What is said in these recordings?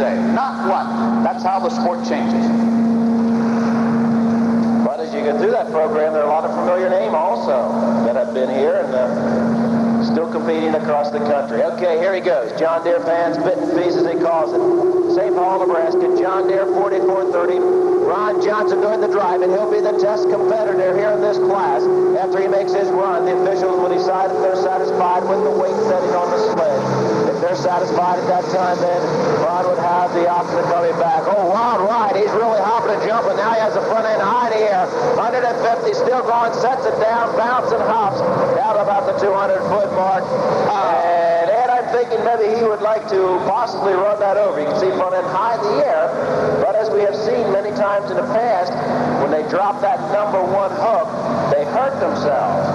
day. Not one. That's how the sport changes. But as you get through that program, there are a lot of familiar names also that have been here and still competing across the country. Okay, here he goes. John Deere fans, Bitten Fees as he calls it. St. Paul, Nebraska, John Deere 4430. Ron Johnson doing the drive, and he'll be the test competitor here in this class. After he makes his run, the officials will decide if they're satisfied with the weight setting on the sled. If they're satisfied at that time, then Ron would have the option of coming back. Oh, wild ride. He's really hopping and jumping. Now he has the front end high in the air. 150, still going, sets it down, bounce and hops down about the 200-foot mark. And Ed, I'm thinking maybe he would like to possibly run that over. You can see front end high in the air. But as we have seen many times in the past, when they drop that number one hook, they hurt themselves.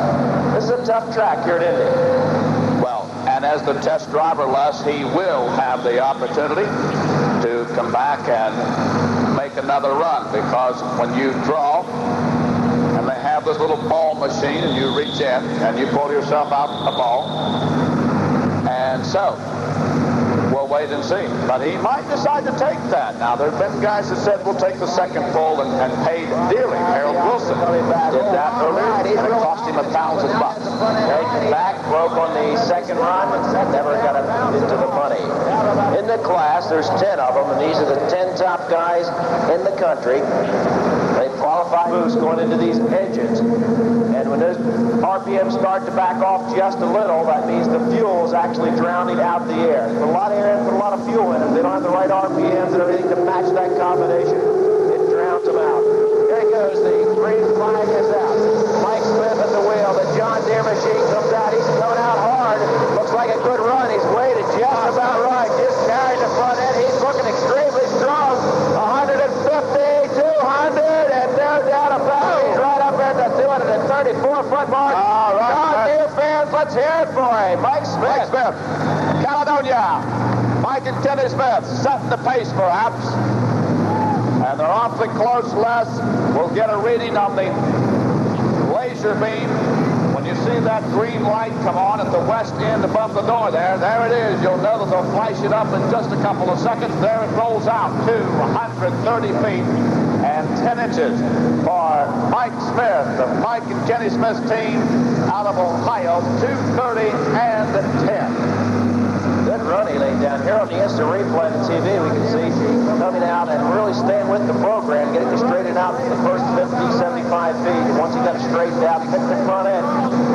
This is a tough track here at Indy. Well, and as the test driver, Les, he will have the opportunity to come back and make another run, because when you draw and they have this little ball machine and you reach in and you pull yourself out a ball, and so we'll wait and see. But he might decide to take that. Now, there have been guys that said we'll take the second pull and paid dearly. Harold Wilson did that earlier, and it cost him $1,000. Back broke on the second run, never got it into the money. In the class, there's 10 of them, and these are the 10 top guys in the country. They qualify boost going into these edges. And when those RPMs start to back off just a little, that means the fuel is actually drowning out the air. Put a lot of air and put a lot of fuel in it. They don't have the right RPMs and everything to match that combination. It drowns them out. There he goes. The green flag is out. Mike Smith at the wheel. The John Deere machine comes out. He's coming out hard. Looks like a good run. He's weighted just about right. Just carrying the front end. He's looking extremely strong. 150, 200, and no doubt about it. He's right up at the 234-foot mark. All right. John Deere fans, let's hear it for him. Mike Smith. Mike Smith. Caledonia. Mike and Kenny Smith setting the pace, perhaps. And they're awfully close, Les. We'll get a reading on the laser beam. When you see that green light come on at the west end above the door there it is. You'll know that they'll flash it up in just a couple of seconds. There it rolls out to 130 feet and 10 inches for Mike Smith, the Mike and Kenny Smith team out of Ohio, 230 and 10. Good run he laid down. Here on the instant replay on the TV, we can see coming out and really staying with the program, getting it straightened out for the first 50, 75 feet. And once he got it straightened out, picked the front end,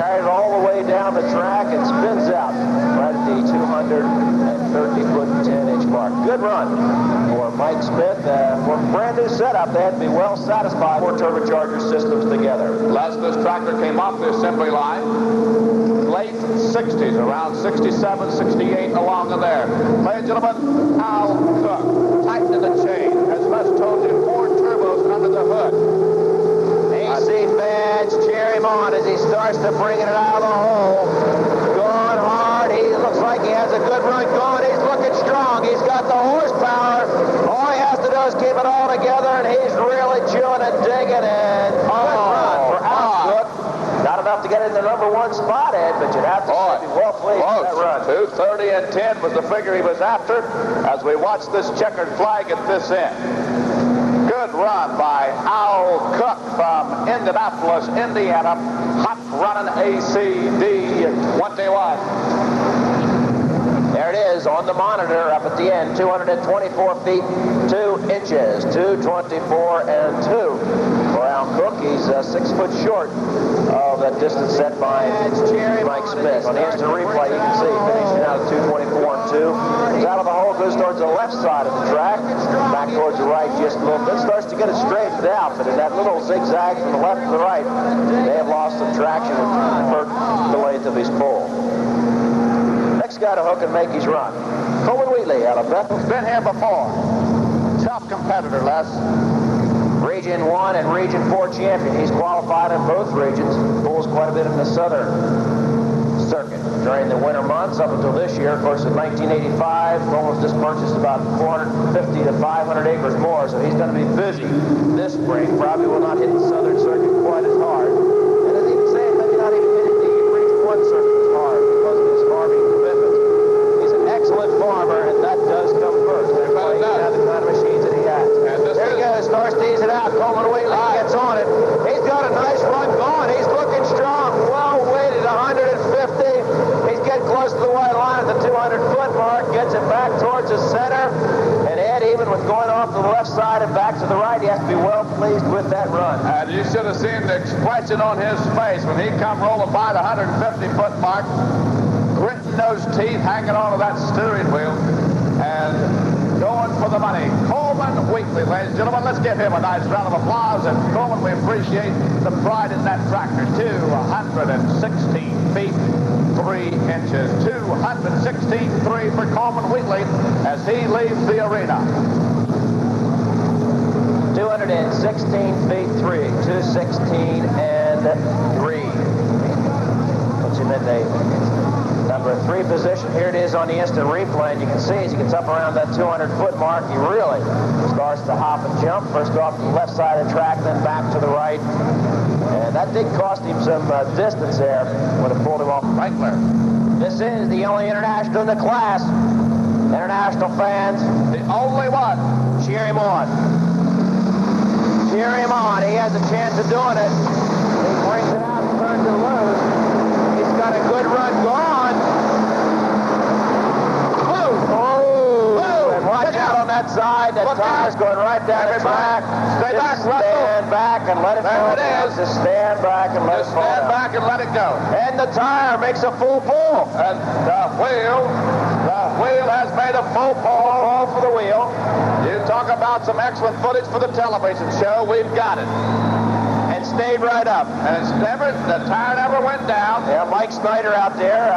carried it all the way down the track, and spins out right at the 230-foot, 10-inch mark. Good run for Mike Smith. For a brand new setup, they had to be well satisfied. 4 turbocharger systems together. Les, this tractor came off the assembly line late 60s, around 67, 68, along in there. Ladies and gentlemen, Al Cook, tightening the chain. As Les told you, 4 turbos under the hood. AC fans cheer him on as he starts to bring it out of the hole. Going hard. He looks like he has a good run going. He's looking strong. He's got the horsepower. All he has to do is keep it all together, and he's really chewing and digging. And good run for Al Cook. Not enough to get in the number 1 spot, Ed, but you'd have to be well pleased with that run. 230 and 10 was the figure he was after as we watch this checkered flag at this end. Good run by Al Cook from Indianapolis, Indiana. Hot running ACD 21. There it is on the monitor up at the end, 224 feet, 2 inches, 224 and 2. For Al Cook, he's 6 foot short of that distance set by Mike Smith. On the instant replay, you can see finishing out at 224 and 2. He's out of the hole, goes towards the left side of the track, back towards the right just a little bit. Starts to get it straightened out, but in that little zigzag from the left to the right, they have lost some traction and hurt the length of his pole. Next guy to hook and make his run. Coleman Wheatley out of Bethel's been here before. Tough competitor, Les. Region 1 and Region 4 champion. He's qualified in both regions. Pulls quite a bit in the southern circuit during the winter months up until this year. Of course, in 1985, Coleman's just purchased about 450 to 500 acres more, so he's going to be busy this spring. Probably will not hit the southern circuit quite as hard. And as he was saying, maybe not even hit the Region 1 circuit as hard because of his farming commitments. He's an excellent farmer, and that does come first. with that run. And you should have seen the expression on his face when he come rolling by the 150-foot mark, gritting those teeth, hanging onto that steering wheel, and going for the money. Coleman Wheatley, ladies and gentlemen, let's give him a nice round of applause. And Coleman, we appreciate the pride in that tractor. 216 feet, 3 inches. 216.3 for Coleman Wheatley as he leaves the arena. 216 feet 3, 216 and 3. Puts him in the number 3 position. Here it is on the instant replay, and you can see as he gets up around that 200-foot mark, he really starts to hop and jump. First off the left side of the track, then back to the right. And that did cost him some distance there when it pulled him off Wrangler. This is the only international in the class. International fans, the only one. Cheer him on. Cheer him on. He has a chance of doing it. He brings it out and turns it loose. He's got a good run going. And watch out on that side. That tire's going right down the track. Stay back, stand back and let it go. Just stand back and let it fall. Stand back and let it go. And the tire makes a full pull. And the wheel has made a full pull for the wheel. You talk about some excellent footage for the television show. We've got it. And stayed right up. And the tire never went down. Yeah, Mike Snyder out there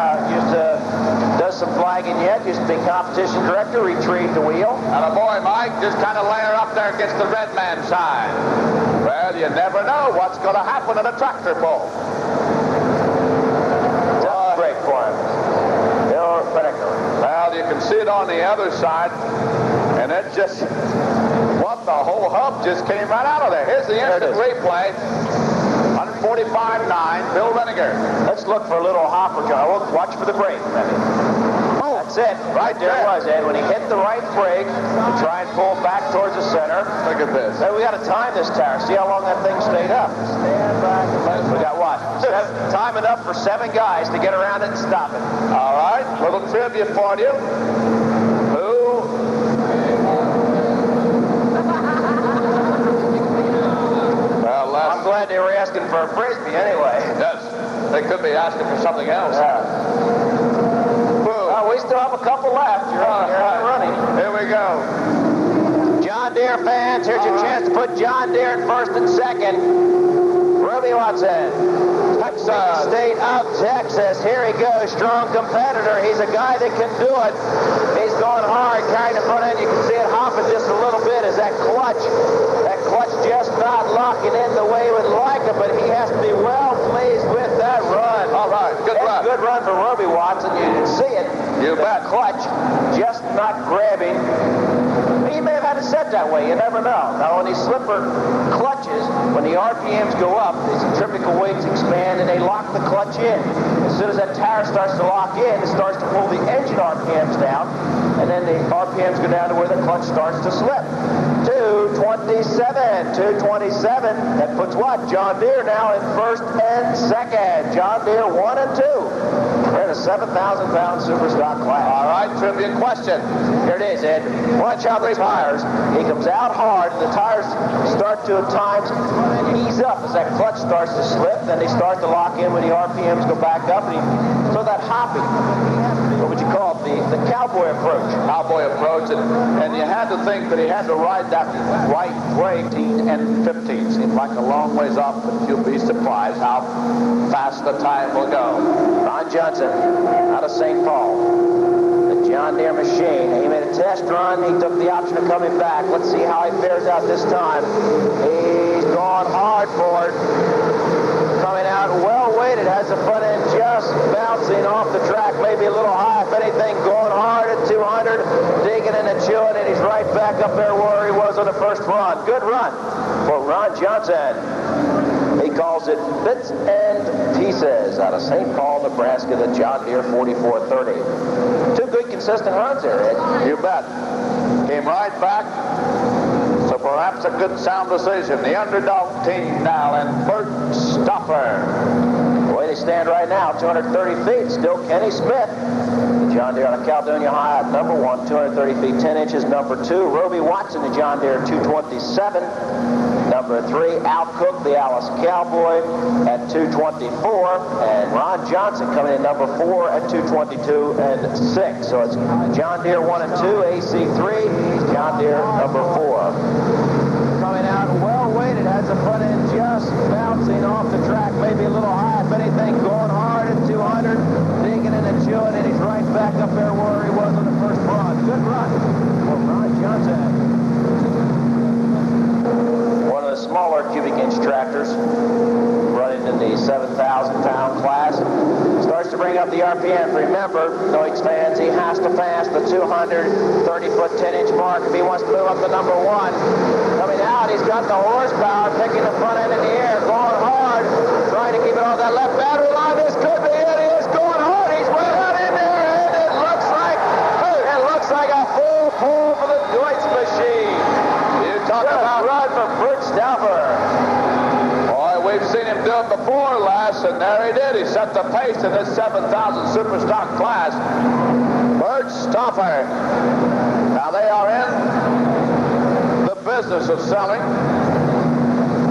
does some flagging yet. Used to be competition director, retrieved the wheel. And a boy, Mike, just kind of lay her up there against the red man side. Well, you never know what's going to happen in a tractor pull. Break for him. Well, you can see it on the other side, and it just, what the whole hub just came right out of there. Here's the instant replay. 145.9, Bill Reniger. Let's look for a little hopper, John. We'll watch for the brake. That's it. Right there it was, Ed. When he hit the right brake to try and pull back towards the center. Look at this. Hey, we got to time this tire. See how long that thing stayed up. Stand back. We got what? Time enough for 7 guys to get around it and stop it. All right. Little trivia for you. I'm glad they were asking for a frisbee anyway. Yes. They could be asking for something else. Yeah. We still have a couple left. You're running. Here we go. John Deere fans, here's your chance to put John Deere in first and second. Ruby Watson, Texas, state of Texas. Here he goes, strong competitor. He's a guy that can do it. He's going hard, carrying the front end. You can see it hopping just a little bit as that clutch just not locking in the way he would like it, but he has to be well pleased with that run. All right, good run. Good run for Ruby Watson. You can see it. You bet. Clutch just not grabbing. He may have had it set that way. You never know. Now, on these slipper clutches, when the RPMs go up, the centrifugal weights expand and they lock the clutch in. As soon as that tire starts to lock in, it starts to pull the engine RPMs down, and then the RPMs go down to where the clutch starts to slip. 227. That puts what? John Deere now in first and second. John Deere 1 and 2. They're in a 7,000-pound super stock class. All right, trivia question. Here it is, Ed. Watch out the tires. He comes out hard, and the tires start to at times ease up as that clutch starts to slip. Then they start to lock in when the RPMs go back up. So that hopping, what would you call it? The cowboy approach. Cowboy approach, and you had to think that he had to ride that right brake 18 and 15. Seems like a long ways off, but you'll be surprised how fast the time will go. Ron Johnson out of St. Paul. The John Deere machine. He made a test run. He took the option of coming back. Let's see how he fares out this time. He's gone hard for it. Coming out well weighted. Has the front end just bouncing off the track. Maybe a little high. If anything, going hard at 200. Digging in and chewing, and he's right back up there where he was on the first run. Good run for Ron Johnson. He calls it bits and pieces out of St. Paul, Nebraska, the John Deere 4430. Two good consistent runs there, Ed. You bet. Came right back. So perhaps a good sound decision. The underdog team now, and Bert Stopper. Boy, way they stand right now, 230 feet, still Kenny Smith. The John Deere out of Caledonia High at number 1, 230 feet, 10 inches. Number 2, Roby Watson, the John Deere 227. Number 3, Al Cook, the Alice Cowboy at 224. And Ron Johnson coming in number 4 at 222 and 6. So it's John Deere 1 and 2, AC 3, John Deere number 4. Coming out well weighted, has the front end just bouncing off the track, maybe a little high, if anything, going hard at 200, digging in and chewing, and he's right back up there where he was on the first run. Good run for Ron Johnson. One of the smaller cubic inch tractors, running in the 7,000-pound class. Starts to bring up the RPM. Remember, Deutsch fans, he has to pass the 230-foot, 10-inch mark if he wants to move up to number 1. Coming out, he's got the horsepower, picking the front end in the air, going hard, trying to keep it on that left battery line. This could be it. He is going hard. He's way out in there, and it looks like a full pull for the Deutsch machine. You talk about run for Bert Stauffer. We've seen him do it before, Les, and there he did. He set the pace in this 7,000 Superstock class. Bert Stauffer. Now they are in the business of selling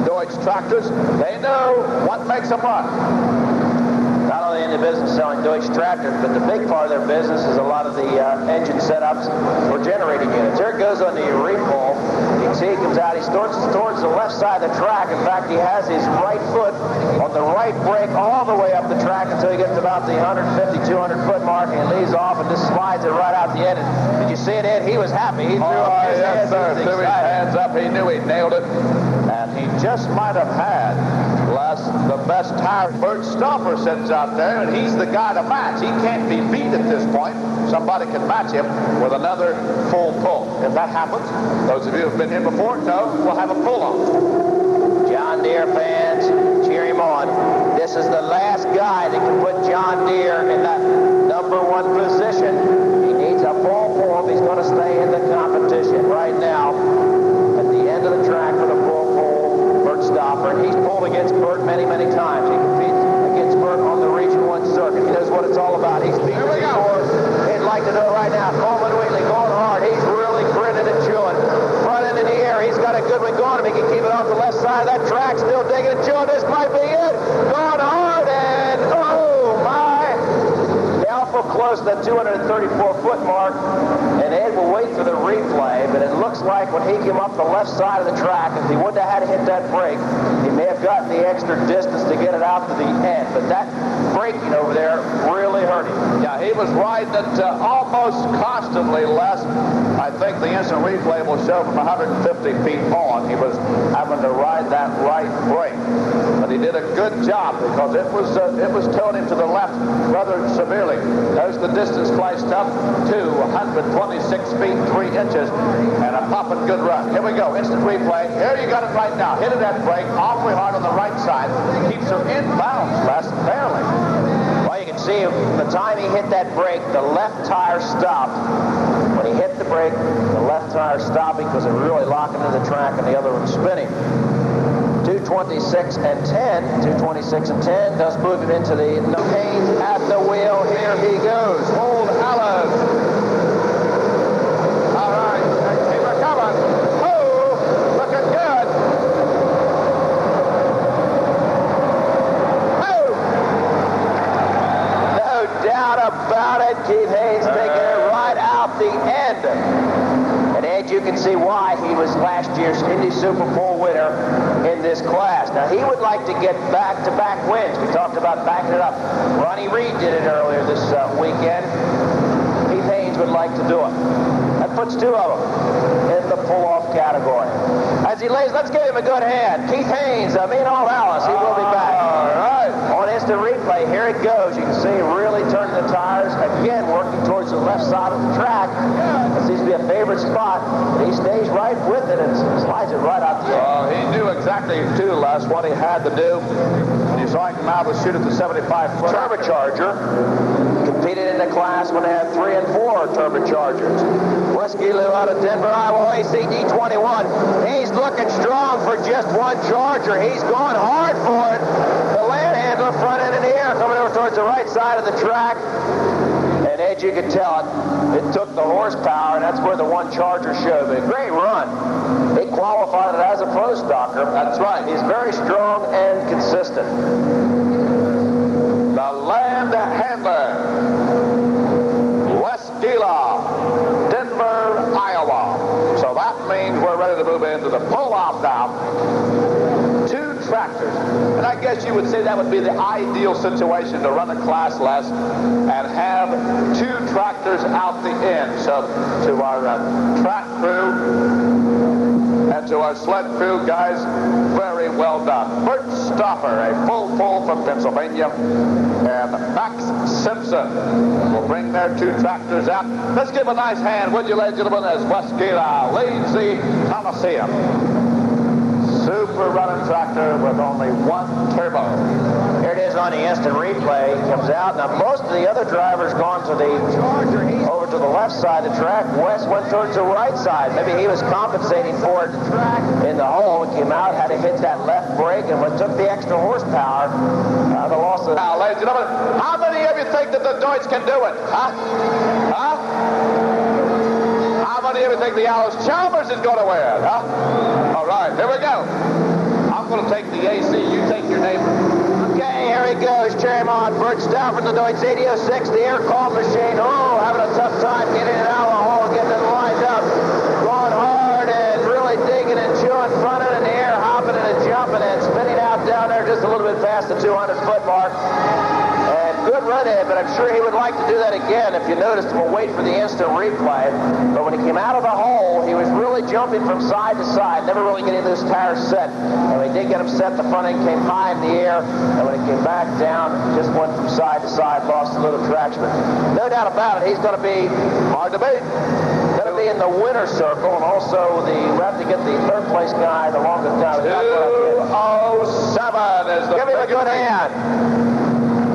Deutsch tractors. They know what makes them run. Not only in the business of selling Deutsch tractors, but the big part of their business is a lot of the engine setups for generating units. There it goes on the reef-pull. You can see he comes out. He starts towards the left side of the track. In fact, he has his right foot on the right brake all the way up the track until he gets to about the 150, 200-foot mark, and he leaves off and just slides it right out the end. And did you see it, Ed? He was happy. He threw up his hands. Threw his hands up. He knew he nailed it. And he just might have had, Les, the best tire. Bert Stauffer sits out there, and he's the guy to match. He can't be beat at this point. Somebody can match him with another full pull. If that happens, those of you who have been here before know we'll have a pull-off. John Deere fans, cheer him on. This is the last guy that can put John Deere in that number 1 position. He needs a full pull if he's going to stay in the competition. Right now, at the end of the track for the full pull, Bert Stauffer, and he's pulled against Bert many, many times. He competes against Bert on the Region 1 circuit. He knows what it's all about. He's beaten him before. He'd like to do it right now. Coleman Wheatley going hard. He's really grinning and chewing. Front end in the air. He's got a good one going. If he can keep it off the left side of that track, still digging and chewing. This might be it. Going hard, and oh my! Awful close to that 234-foot mark, and Ed will wait for the replay, but it looks like when he came up the left side of the track, if he wouldn't have had to hit that brake, he may have gotten the extra distance to get it out to the end, but that braking over there really hurt him. Yeah, he was riding it almost constantly, Les. I think the instant replay will show from 150 feet on, he was having to ride that right brake. But he did a good job because it was towing him to the left rather severely. There's the distance clashed up to 126 feet, 3 inches, and a popping good run. Here we go, instant replay. Here you got it right now. Hit it that brake awfully hard on the right side. Keeps her in bounds, Les, barely. Well, you can see the time he hit that brake, the left tire stopped. When he hit the brake, the left tire stopping because it really locking into the track and the other one spinning. 226 and 10. 226 and 10 does move him into the Haynes at the wheel. Here he goes. Old Alan. All right, keep her coming. Oh, looking good. Oh! No doubt about it. Keith Haynes taking it right out the end. And Ed, you can see why he was last year's Indy Super Bowl winner in this class. Now, he would like to get back-to-back wins. We talked about backing it up. Ronnie Reed did it earlier this weekend. Keith Haynes would like to do it. That puts 2 of them in the pull-off category. As he lays, let's give him a good hand. Keith Haynes, All Alice, he will be back. All right. On instant replay, here it goes. You can see really turning the tires. Again, working towards the left side of the track. It seems to be a favorite spot. He stays right with it and slides it right out the end. He knew exactly, too, Les, what he had to do. When you saw him come out to shoot at the 75-foot turbocharger. Competed in the class when they had 3 and 4 turbochargers. Whiskey Lou out of Denver, Iowa, ACD 21. He's looking strong for just 1 charger. He's going hard for it. The land handler front end in the air. towards the right side of the track. And as you can tell, it took the horsepower, and that's where the one Charger showed. But a great run. He qualified it as a pro stocker. That's right. He's very strong and consistent. The land handler, West Gila, Denver, Iowa. So that means we're ready to move into the pull-off now. Two tractors. And I guess you would say that would be the ideal situation to run a class less and have two tractors out the end. So to our track crew and to our sled crew, guys, very well done. Bert Stoffer, a full pull from Pennsylvania, and Max Simpson will bring their two tractors out. Let's give a nice hand, would you, ladies and gentlemen, as West Gila leads the Coliseum. Super running tractor with only one turbo. Here it is on the instant replay. Comes out. Now, most of the other drivers gone to the Charger. He's over to the left side of the track. West went towards the right side. Maybe he was compensating for it in the hole. Came out, had to hit that left brake, and what took the extra horsepower, the loss of... Now, ladies and gentlemen, how many of you think that the Deutsch can do it? Huh? Huh? How many of you think the Alice Chalmers is going to win? Huh? All right, here we go. I'm going to take the AC. You take your neighbor. Okay, here he goes. Cheer him on. Bert Stauffer, the Deutsch 8006, the air call machine. Oh, having a tough time getting it out of the hole, getting it lined up. Going hard and really digging and chewing front of it in the air, hopping and jumping and spinning out down there just a little bit past the 200-foot mark. Good run in, but I'm sure he would like to do that again. If you noticed, we'll wait for the instant replay. But when he came out of the hole, he was really jumping from side to side, never really getting those tires set. And when he did get them set, the front end came high in the air. And when it came back down, just went from side to side, lost a little traction. But no doubt about it, he's going to be hard to beat. Going to be in the winner's circle, and also we have to get the third place guy the longest time. 2:07 is the... Give him a good hand.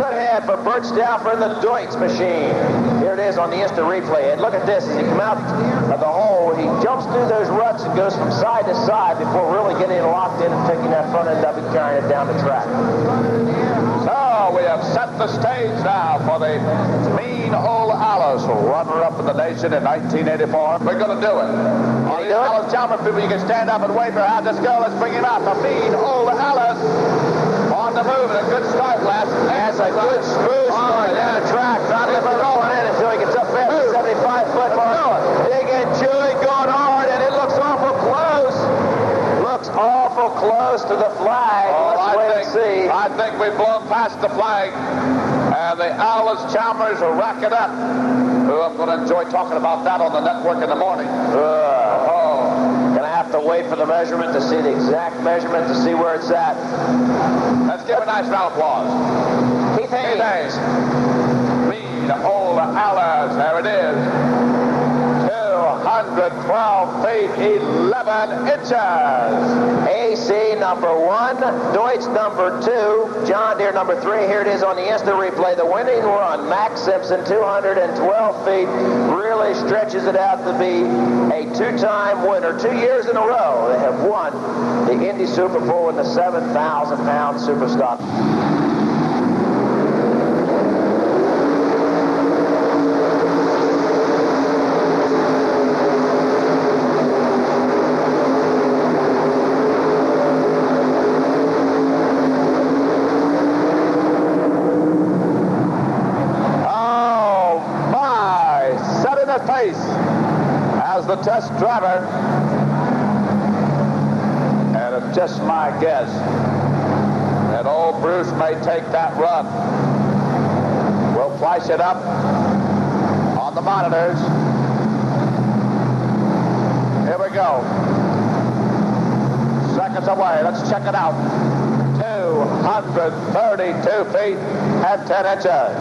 Good hand for Bert Stauffer in the Deutsch machine. Here it is on the instant replay. And look at this. As he comes out of the hole, he jumps through those ruts and goes from side to side before really getting it locked in and picking that front end up and carrying it down the track. So we have set the stage now for the mean old Alice, runner-up in the nation in 1984. We're going to do it. All you Alice Chalmers people, you can stand up and wave your hand. Let's go. Let's bring him out. The mean old Alice. On the move, and a good start last. That's a good smooth start down the track. Not even rolling in until he gets up past the 75-foot mark. Digging, chewing, going hard, and it looks awful close. Looks awful close to the flag. Let's wait and see. I think we've blown past the flag. And the Alice Chalmers will rack it up. Oh, I'm going to enjoy talking about that on the network in the morning. Gonna have to wait for the measurement to see the exact measurement to see where it's at. Let's give a nice round of applause. Keith Hayes. Mean old Alice. There it is. 212 feet, 11 inches. AC number 1, Deutsch number 2, John Deere number 3. Here it is on the instant replay. The winning run, Max Simpson, 212 feet, really stretches it out to be a two-time winner. 2 years in a row, they have won the Indy Super Bowl in the 7,000-pound super stock. As the test driver, and it's just my guess that old Bruce may take that run. We'll flash it up on the monitors. Here we go. Seconds away. Let's check it out. 232 feet and 10 inches.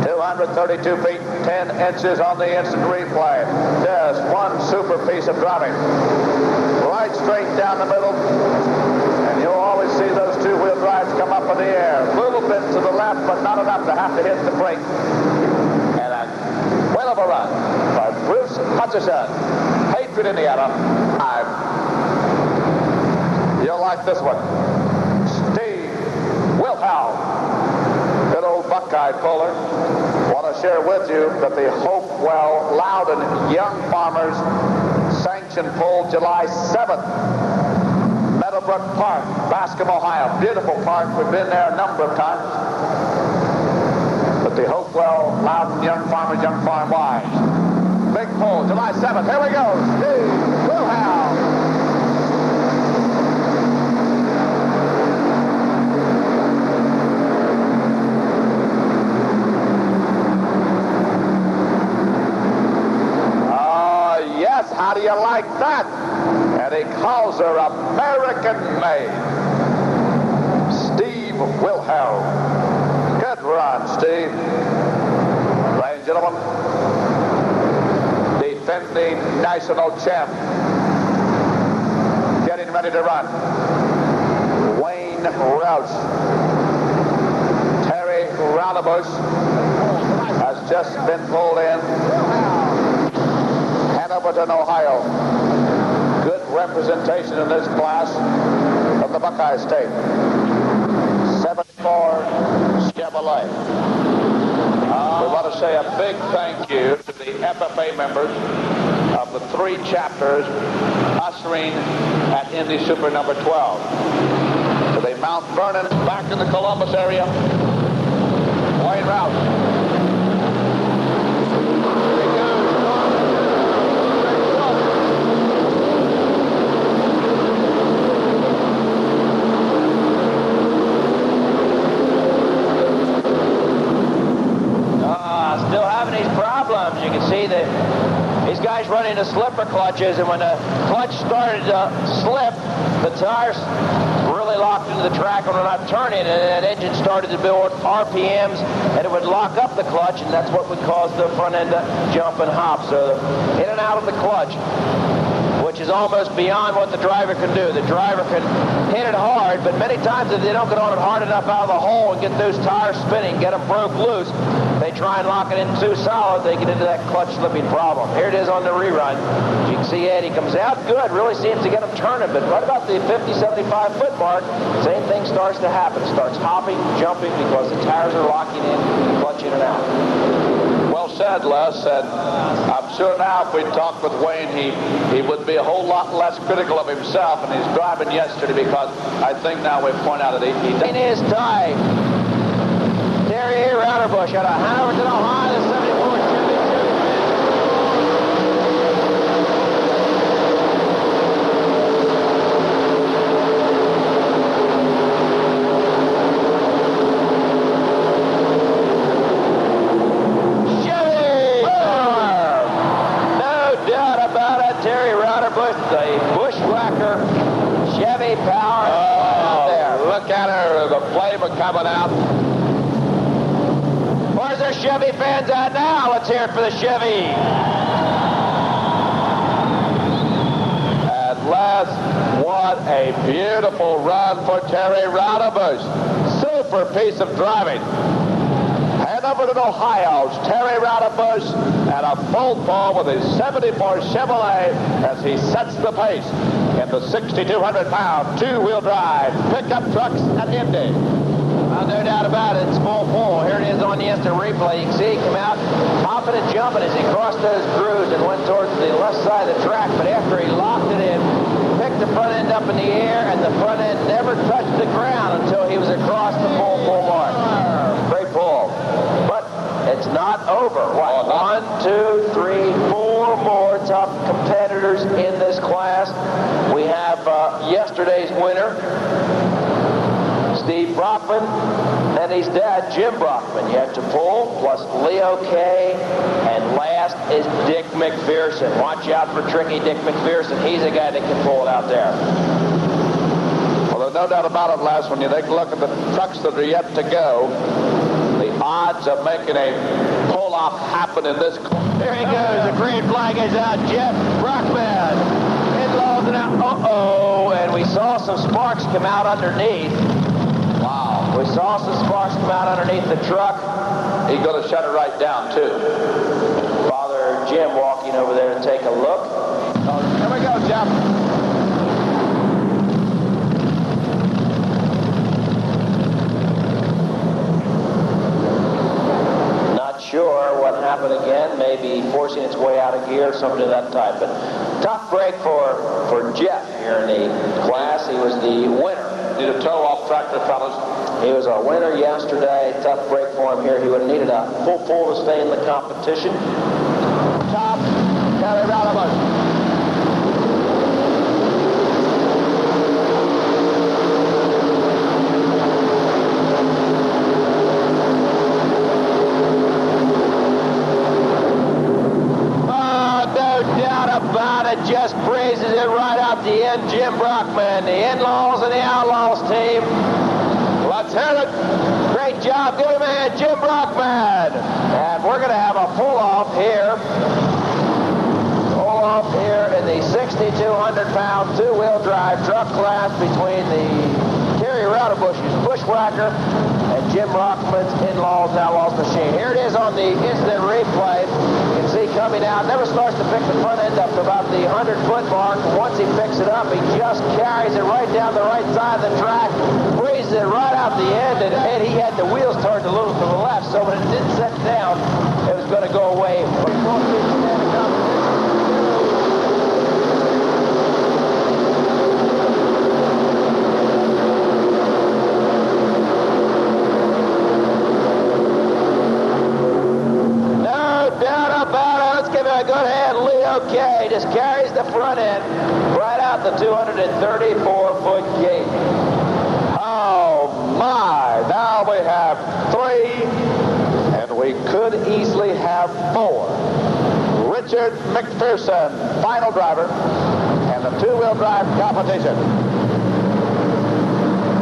232 feet, 10 inches on the instant replay. Just one super piece of driving. Right straight down the middle. And you'll always see those two-wheel drives come up in the air. A little bit to the left, but not enough to have to hit the brake. And a whale of a run by Bruce Hutchison. Patriot, Indiana. You'll like this one. Steve Wilkes. Wilhelm. Good old Buckeye puller. Want to share with you that the Hopewell Loudon Young Farmers Sanction Pull July 7th. Meadowbrook Park, Bascom, Ohio. Beautiful park. We've been there a number of times. But the Hopewell Loudon Young Farmers Young Farm Wise. Big pull, July 7th. Here we go. Steve Wilhelm. How do you like that? And he calls her American-made. Steve Wilhelm. Good run, Steve. Ladies and gentlemen, defending national champ. Getting ready to run. Wayne Roush. Terry Raunebusch has just been pulled in. Hanoverton, Ohio. Good representation in this class of the Buckeye State. 74 Chevrolet. We want to say a big thank you to the FFA members of the 3 chapters ushering at Indy Super number 12. To the Mount Vernon, back in the Columbus area, Wayne Roush. You can see that these guys running the slipper clutches, and when the clutch started to slip, the tires really locked into the track and were not turning, and that engine started to build RPMs, and it would lock up the clutch, and that's what would cause the front end to jump and hop. So in and out of the clutch, which is almost beyond what the driver can do. The driver can hit it hard, but many times if they don't get on it hard enough out of the hole and get those tires spinning, get them broke loose, they try and lock it in too solid, they get into that clutch slipping problem. Here it is on the rerun. As you can see, Eddie comes out good, really seems to get him turning, but right about the 50, 75 foot mark, same thing starts to happen. Starts hopping, jumping, because the tires are locking in, clutch in and out. Well said, Les. And I'm sure now if we talked with Wayne, he would be a whole lot less critical of himself and his driving yesterday, because I think now we point out that he in his tie. Terry Raunebusch out of Hanoverton, Ohio, the 74 Chevy. The bushwhacker Chevy power out there. Look at her, the flavor coming out. Where's their Chevy fans at now? Let's hear it for the Chevy. At last, what a beautiful run for Terry Raunebusch. Super piece of driving. Hanoverton, Ohio's Terry Raunebusch and a full ball with his 74 Chevrolet as he sets the pace in the 6,200-pound two-wheel drive pickup trucks at Indy. Well, no doubt about it. It's full pull. Here it is on the instant replay. You can see he come out hopping and jumping as he crossed those grooves and went towards the left side of the track. But after he locked it in, picked the front end up in the air, and the front end never touched the ground until he was across the full pull mark. Great pull. But it's not over. What? 1, 2, 3, 4 more tough competitors in this class. We have yesterday's winner, Steve Brockman, and his dad, Jim Brockman, yet to pull, plus Leo Kay, and last is Dick McPherson. Watch out for tricky Dick McPherson. He's a guy that can pull it out there. Well, there's no doubt about it, Les. When you take a look at the trucks that are yet to go, the odds of making a pull-off happen in this... There he goes. The green flag is out. Jeff Brockman. It lows it out. Uh-oh. And we saw some sparks come out underneath. Wow. We saw some sparks come out underneath the truck. He's going to shut it right down, too. Father Jim walking over there to take a look. Oh, here we go, Jeff. may be forcing its way out of gear, something of that type. But tough break for Jeff here in the class. He was the winner. Need a toe off tractor, fellas. He was our winner yesterday. Tough break for him here. He would have needed a full pull to stay in the competition. Top, Terry Radabush. Just breezes it right out the end. Jim Brockman, the in-laws and the outlaws team. Let's hear it. Great job. Give him a hand, Jim Brockman. And we're going to have a pull-off here. Pull-off here in the 6,200-pound two-wheel drive truck class between the Terry Raudebush's Bushwhacker and Jim Brockman's in-laws and outlaws machine. Here it is on the instant replay. You can see coming out, never starts to pick the front end up to about the 100-foot mark. Once he picks it up, he just carries it right down the right side of the track, breezes it right out the end, and he had the wheels turned a little to the left, so when it didn't set down, it was going to go away. Good hand, Leo K. Just carries the front end right out the 234-foot gate. Oh, my. Now we have 3, and we could easily have 4. Richard McPherson, final driver, and the two-wheel drive competition.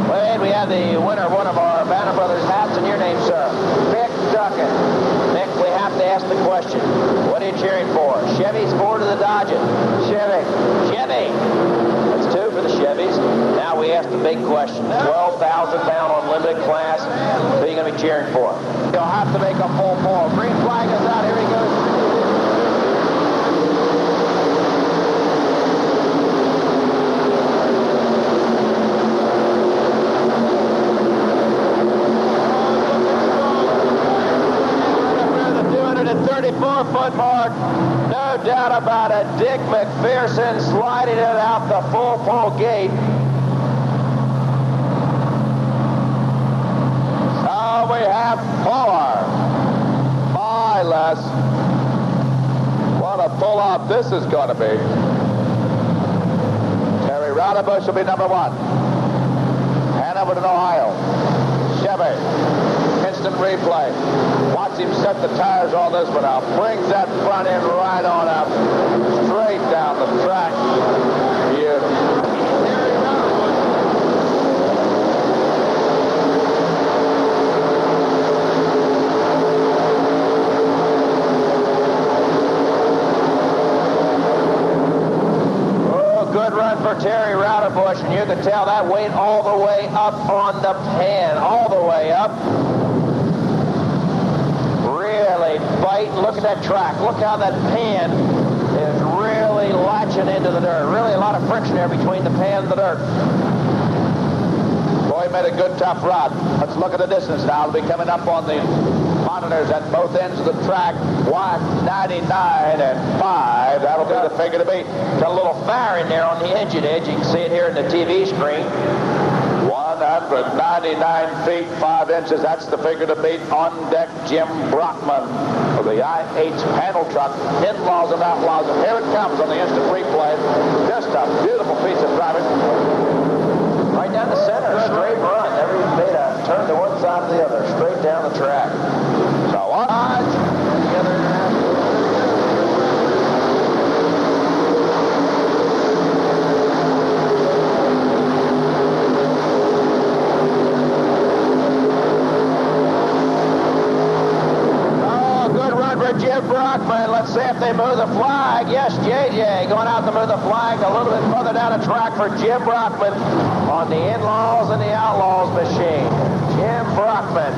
Wade, we have the winner of one of our Banner Brothers hats, and your name, sir? Mick Duckett. Mick, we have to ask the question. What are you cheering for? Chevys, Ford, or the Dodge? Chevy. Chevy. That's 2 for the Chevys. Now we ask the big question. 12,000-pound unlimited class. Who are you going to be cheering for? You'll have to make a full pull. Green flag is out. Here he goes. Foot mark, no doubt about it. Dick McPherson sliding it out the full pull gate. So we have 4. My, Les. What a pull-off this is going to be. Terry Raudebush will be number 1. Hanover to Ohio. Chevy. Instant replay. Watch him set the tires on this one out. Brings that front end right on up. Straight down the track. Beautiful. Good run for Terry Raudebush, and you can tell that went all the way up on the pan, all the way up. Really biting. Look at that track. Look how that pan is really latching into the dirt. Really a lot of friction there between the pan and the dirt. Boy, made a good tough run. Let's look at the distance now. It'll be coming up on the monitors at both ends of the track. 199 and 5. That'll be the figure to beat. Got a little fire in there on the engine edge. You can see it here in the TV screen. 199 feet, 5 inches. That's the figure to beat. On deck, Jim Brockman of the IH panel truck. In-laws and outlaws. And here it comes on the instant replay. Just a beautiful piece of driving. Right down the center, straight run. Never even made a turn to one side or the other. Straight down the track. So on. The other half. Jim Brockman. Let's see if they move the flag. Yes, JJ going out to move the flag a little bit further down the track for Jim Brockman on the in-laws and the outlaws machine. Jim Brockman.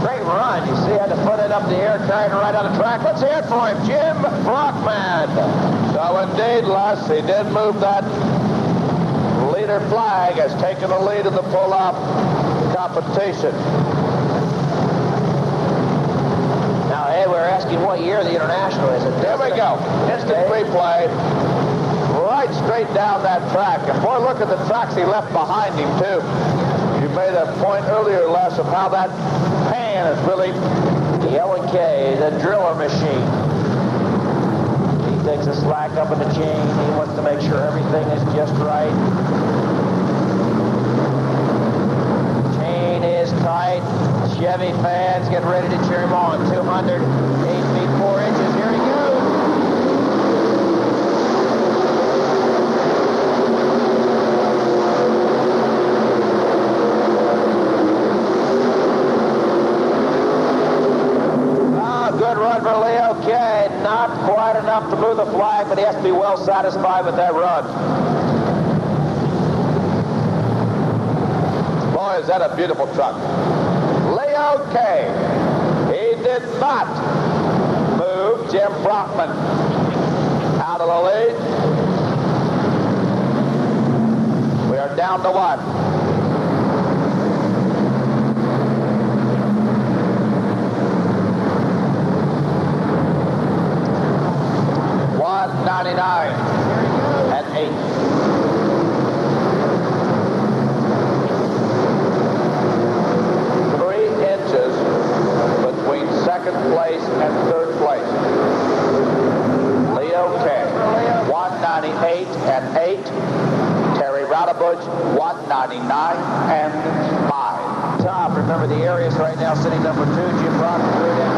Great run. You see, had to put it up in the air, carrying it right on the track. Let's hear it for him, Jim Brockman. So indeed, Les, he did move that leader flag, has taken the lead in the pull-off competition. we were asking what year the International is. Here we go. Instant replay. Right straight down that track. And boy, look at the tracks he left behind him, too. You made a point earlier, Les, of how that pan is really... The L&K, the driller machine. He takes a slack up in the chain. He wants to make sure everything is just right. Chain is tight. Chevy fans get ready to cheer him on. 200, 8 feet 4 inches. Here he goes. Good run for Leo K. Not quite enough to move the flag, but he has to be well satisfied with that run. Boy, is that a beautiful truck. Leo K. He did not move Jim Brockman out of the lead. We are down to what? 199 at 8. Between second place and third place. Leo K. 198 and 8. Terry Raudebush, 199 and 5. Top, remember the Arias right now sitting number 2. Jim Brockman